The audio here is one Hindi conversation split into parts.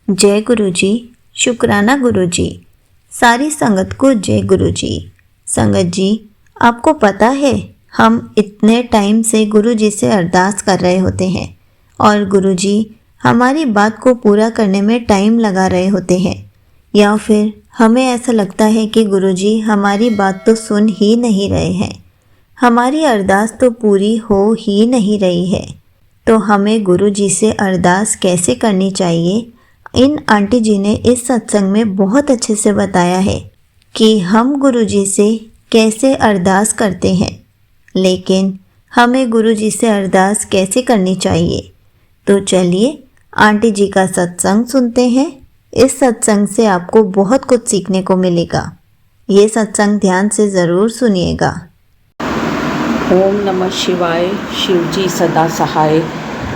जय गुरु जी। शुक्राना गुरु जी। सारी संगत को जय गुरु जी। संगत जी, आपको पता है हम इतने टाइम से गुरु जी से अरदास कर रहे होते हैं और गुरु जी हमारी बात को पूरा करने में टाइम लगा रहे होते हैं, या फिर हमें ऐसा लगता है कि गुरु जी हमारी बात तो सुन ही नहीं रहे हैं, हमारी अरदास तो पूरी हो ही नहीं रही है। तो हमें गुरु जी से अरदास कैसे करनी चाहिए, इन आंटी जी ने इस सत्संग में बहुत अच्छे से बताया है कि हम गुरु जी से कैसे अरदास करते हैं, लेकिन हमें गुरु जी से अरदास कैसे करनी चाहिए। तो चलिए आंटी जी का सत्संग सुनते हैं। इस सत्संग से आपको बहुत कुछ सीखने को मिलेगा। ये सत्संग ध्यान से ज़रूर सुनिएगा। ओम नमः शिवाय। शिव जी सदा सहाय।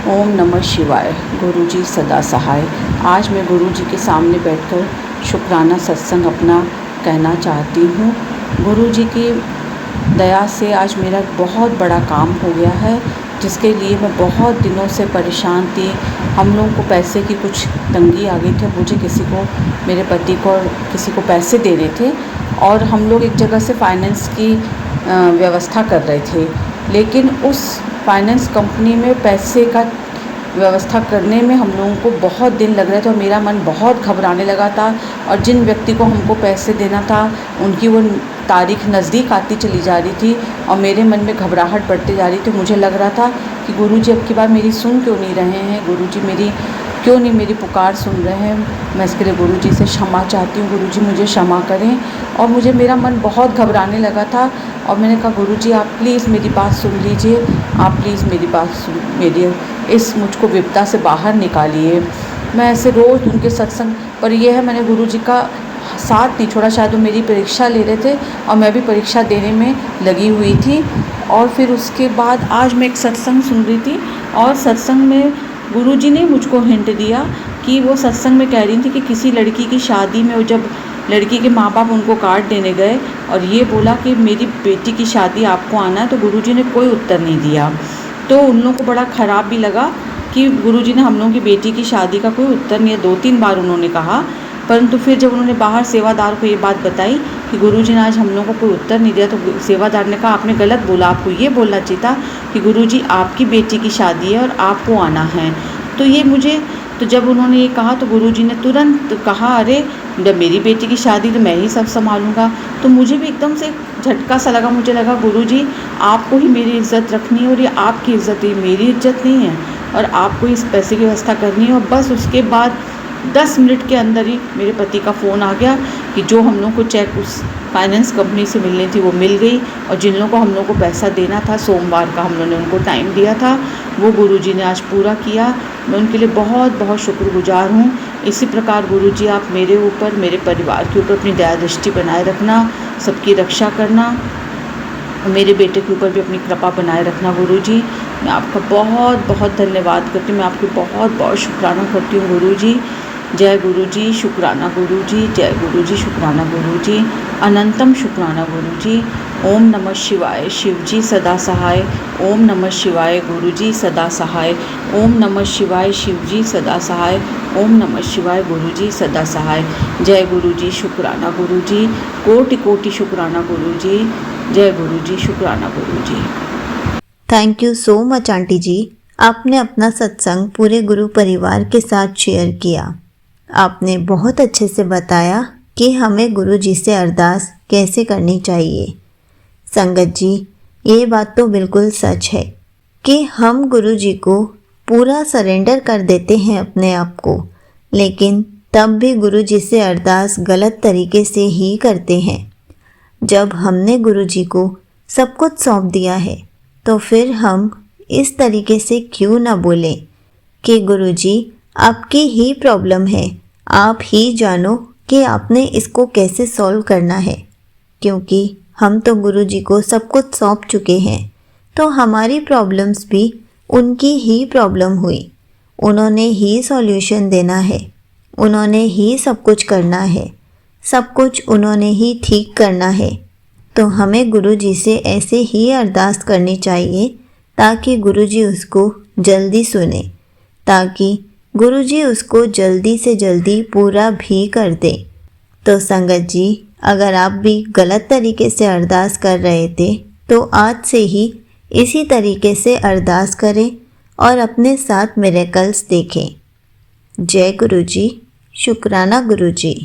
ओम नमः शिवाय। गुरु जी सदा सहाय। आज मैं गुरु जी के सामने बैठकर शुक्राना सत्संग अपना कहना चाहती हूँ। गुरु जी की दया से आज मेरा बहुत बड़ा काम हो गया है, जिसके लिए मैं बहुत दिनों से परेशान थी। हम लोगों को पैसे की कुछ तंगी आ गई थी। मुझे किसी को, मेरे पति को और किसी को पैसे देने थे और हम लोग एक जगह से फाइनेंस की व्यवस्था कर रहे थे, लेकिन उस फाइनेंस कंपनी में पैसे का व्यवस्था करने में हम लोगों को बहुत दिन लग रहे थे और मेरा मन बहुत घबराने लगा था। और जिन व्यक्ति को हमको पैसे देना था उनकी वो तारीख नज़दीक आती चली जा रही थी और मेरे मन में घबराहट बढ़ती जा रही थी। मुझे लग रहा था कि गुरुजी अब की बार मेरी सुन क्यों नहीं रहे हैं, गुरुजी मेरी क्यों नहीं मेरी पुकार सुन रहे हैं। मैं इसके लिए गुरुजी से क्षमा चाहती हूँ। गुरुजी मुझे क्षमा करें। और मुझे मेरा मन बहुत घबराने लगा था और मैंने कहा गुरुजी आप प्लीज़ मेरी बात सुन लीजिए, आप प्लीज़ मेरी बात सुन, मेरी इस मुझको विपदा से बाहर निकालिए। मैं ऐसे रोज़ उनके सत्संग पर यह है, मैंने गुरुजी का साथ नहीं छोड़ा। शायद वो मेरी परीक्षा ले रहे थे और मैं भी परीक्षा देने में लगी हुई थी। और फिर उसके बाद आज मैं एक सत्संग सुन रही थी और सत्संग में गुरुजी ने मुझको हिंट दिया कि वो सत्संग में कह रही थी कि किसी लड़की की शादी में जब लड़की के माँ बाप उनको कार्ड देने गए और ये बोला कि मेरी बेटी की शादी आपको आना है, तो गुरुजी ने कोई उत्तर नहीं दिया। तो उन लोगों को बड़ा ख़राब भी लगा कि गुरुजी ने हम लोगों की बेटी की शादी का कोई उत्तर नहीं है। 2-3 बार उन्होंने कहा, परंतु फिर जब उन्होंने बाहर सेवादार को ये बात बताई कि गुरुजी ने आज हम लोगों को कोई उत्तर नहीं दिया, तो सेवादार ने कहा आपने गलत बोला, आपको ये बोलना चाहिए था कि गुरुजी आपकी बेटी की शादी है और आपको आना है। तो ये मुझे, तो जब उन्होंने ये कहा तो गुरुजी ने तुरंत कहा अरे जब मेरी बेटी की शादी तो मैं ही सब संभालूंगा। तो मुझे भी एकदम से झटका सा लगा। मुझे लगा गुरुजी आपको ही मेरी इज़्ज़त रखनी है और ये आपकी इज़्ज़त है, मेरी इज़्ज़त नहीं है, और आपको इस पैसे की व्यवस्था करनी है। और बस उसके बाद 10 मिनट के अंदर ही मेरे पति का फ़ोन आ गया कि जो हम लोग को चेक उस फाइनेंस कंपनी से मिलनी थी वो मिल गई, और जिन लोगों को हम लोग को पैसा देना था सोमवार का हम लोगों ने उनको टाइम दिया था, वो गुरुजी ने आज पूरा किया। मैं उनके लिए बहुत बहुत शुक्रगुजार हूँ। इसी प्रकार गुरुजी आप मेरे ऊपर, मेरे परिवार के ऊपर अपनी दया दृष्टि बनाए रखना, सबकी रक्षा करना, मेरे बेटे के ऊपर भी अपनी कृपा बनाए रखना। गुरुजी मैं आपका बहुत बहुत धन्यवाद करती हूँ, मैं आपकी बहुत बहुत शुक्राना करती हूँ गुरुजी। जय गुरुजी। शुक्राना गुरुजी। जय गुरुजी। शुक्राना गुरुजी। अनंतम शुक्राना गुरुजी। ओम नमः शिवाय। शिवजी सदा सहाय। ओम नमः शिवाय। गुरुजी सदा सहाय। ओम नमः शिवाय। शिवजी सदा सहाय। ओम नमः शिवाय। गुरुजी सदा सहाय। जय गुरुजी। शुक्राना गुरुजी। कोटि कोटि शुक्राना गुरुजी। जय गुरुजी। शुक्राना Guruji. Thank you so much aunty ji. आपने अपना सत्संग पूरे गुरु परिवार के साथ शेयर किया। आपने बहुत अच्छे से बताया कि हमें गुरु जी से अरदास कैसे करनी चाहिए। संगत जी, ये बात तो बिल्कुल सच है कि हम गुरु जी को पूरा सरेंडर कर देते हैं अपने आप को, लेकिन तब भी गुरु जी से अरदास गलत तरीके से ही करते हैं। जब हमने गुरु जी को सब कुछ सौंप दिया है तो फिर हम इस तरीके से क्यों ना बोलें कि गुरु जी आपकी ही प्रॉब्लम है, आप ही जानो कि आपने इसको कैसे सॉल्व करना है। क्योंकि हम तो गुरु जी को सब कुछ सौंप चुके हैं, तो हमारी प्रॉब्लम्स भी उनकी ही प्रॉब्लम हुई। उन्होंने ही सॉल्यूशन देना है, उन्होंने ही सब कुछ करना है, सब कुछ उन्होंने ही ठीक करना है। तो हमें गुरु जी से ऐसे ही अरदास करनी चाहिए ताकि गुरु जी उसको जल्दी सुने, ताकि गुरुजी उसको जल्दी से जल्दी पूरा भी कर दे। तो संगत जी, अगर आप भी गलत तरीके से अरदास कर रहे थे तो आज से ही इसी तरीके से अरदास करें और अपने साथ मिरेकल्स देखें। जय गुरुजी। शुक्राना गुरुजी।